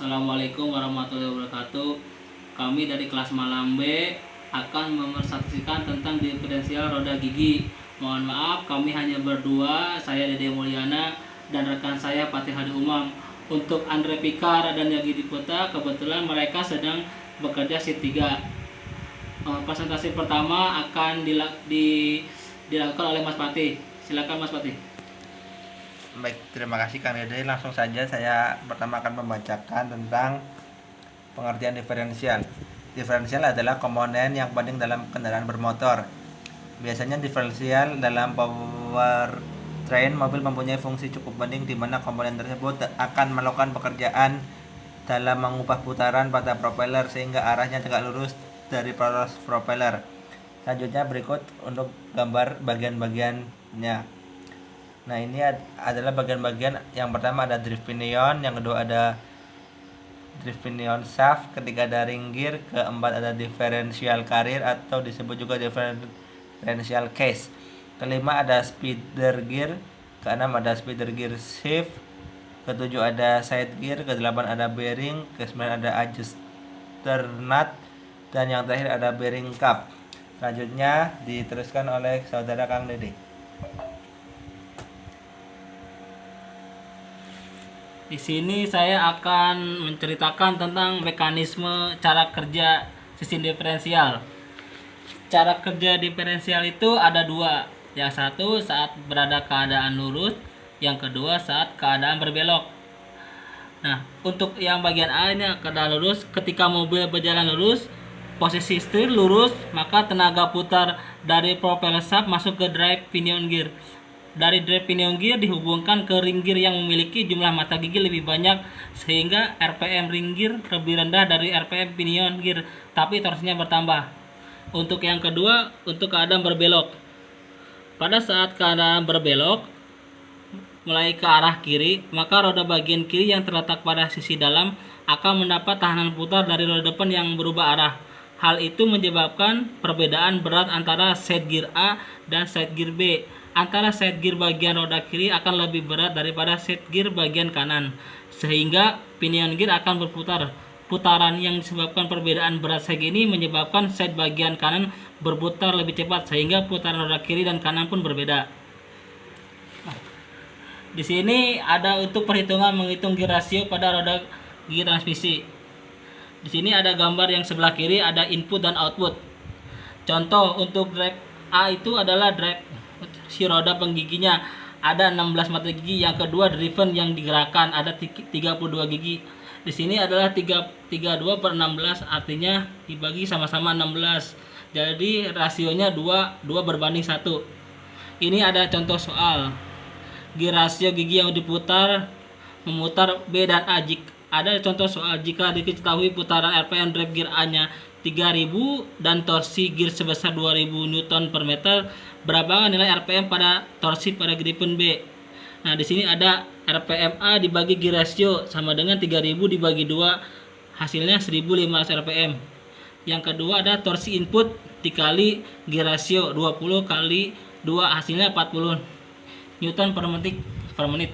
Assalamualaikum warahmatullahi wabarakatuh. Kami dari kelas Malam B akan memersaksikan tentang diferensial roda gigi. Mohon maaf, kami hanya berdua, saya Dede Mulyana dan rekan saya Fatih Hadi Umam. Untuk Andre Pikar dan Yagi Diputa, kebetulan mereka sedang bekerja shift 3. Presentasi pertama akan dilakukan oleh Mas Fatih. Silakan Mas Fatih. Baik, terima kasih Kang Dede. Langsung saja saya pertama akan membacakan tentang pengertian diferensial. Diferensial adalah komponen yang penting dalam kendaraan bermotor. Biasanya diferensial dalam powertrain mobil mempunyai fungsi cukup penting di mana komponen tersebut akan melakukan pekerjaan dalam mengubah putaran pada propeller sehingga arahnya tegak lurus dari poros propeller. Selanjutnya berikut untuk gambar bagian-bagiannya. Nah, ini adalah bagian-bagian. Yang pertama ada drive pinion, yang kedua ada drive pinion shaft, ketiga ada ring gear, keempat ada differential carrier atau disebut juga differential case, kelima ada speeder gear, keenam ada speeder gear shift, ketujuh ada side gear, kedelapan ada bearing, kesembilan ada adjuster nut, dan yang terakhir ada bearing cup. Selanjutnya diteruskan oleh saudara Kang Dede. Di sini saya akan menceritakan tentang mekanisme cara kerja sistem diferensial. Cara kerja diferensial itu ada dua. Yang satu saat berada keadaan lurus, yang kedua saat keadaan berbelok. Nah, untuk yang bagian A ini keadaan lurus, ketika mobil berjalan lurus, posisi setir lurus, maka tenaga putar dari propeller shaft masuk ke drive pinion gear. Dari drive pinion gear dihubungkan ke ring gear yang memiliki jumlah mata gigi lebih banyak sehingga RPM ring gear lebih rendah dari RPM pinion gear, tapi torsinya bertambah. Untuk yang kedua, untuk keadaan berbelok. Pada saat keadaan berbelok mulai ke arah kiri, maka roda bagian kiri yang terletak pada sisi dalam akan mendapat tahanan putar dari roda depan yang berubah arah. Hal itu menyebabkan perbedaan berat antara side gear A dan side gear B. Antara side gear bagian roda kiri akan lebih berat daripada side gear bagian kanan, sehingga pinion gear akan berputar. Putaran yang disebabkan perbedaan berat side ini menyebabkan side bagian kanan berputar lebih cepat, sehingga putaran roda kiri dan kanan pun berbeda. Di sini ada untuk perhitungan menghitung gear ratio pada roda gigi transmisi. Di sini ada gambar yang sebelah kiri ada input dan output. Contoh untuk drive A itu adalah drive si roda penggiginya ada 16 mata gigi, yang kedua driven yang digerakkan ada 32 gigi. Di sini adalah 32/16, artinya dibagi sama-sama 16. Jadi rasionya 2 berbanding 1. Ini ada contoh soal. Gear rasio gigi yang diputar memutar B dan A. Ada contoh soal jika diketahui putaran RPM drive gear A-nya 3000 dan torsi gear sebesar 2000 Newton per meter, berapa nilai RPM pada torsi pada driven B? Nah, di sini ada RPM A dibagi gear ratio sama dengan 3000 dibagi 2, hasilnya 1500 RPM. Yang kedua ada torsi input dikali gear ratio 20 kali 2, hasilnya 40 Newton per menit.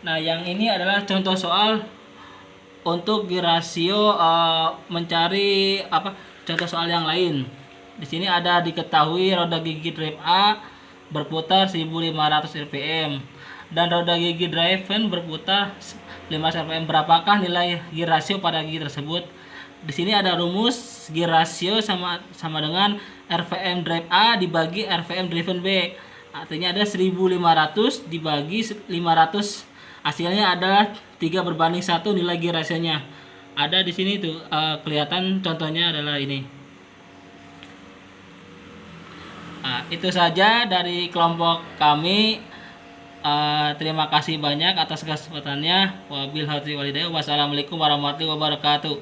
Nah, yang ini adalah contoh soal untuk gear ratio mencari contoh soal yang lain. Di sini ada diketahui roda gigi drive A berputar 1500 rpm dan roda gigi driven berputar 500 rpm. Berapakah nilai gear ratio pada gigi tersebut? Di sini ada rumus gear ratio sama dengan RPM drive A dibagi RPM driven B. Artinya ada 1500 dibagi 500, hasilnya adalah 3/1 nilai gear rasionya. Ada di sini tuh kelihatan contohnya adalah ini. Itu saja dari kelompok kami. Terima kasih banyak atas kesempatannya. Wassalamualaikum warahmatullahi wabarakatuh.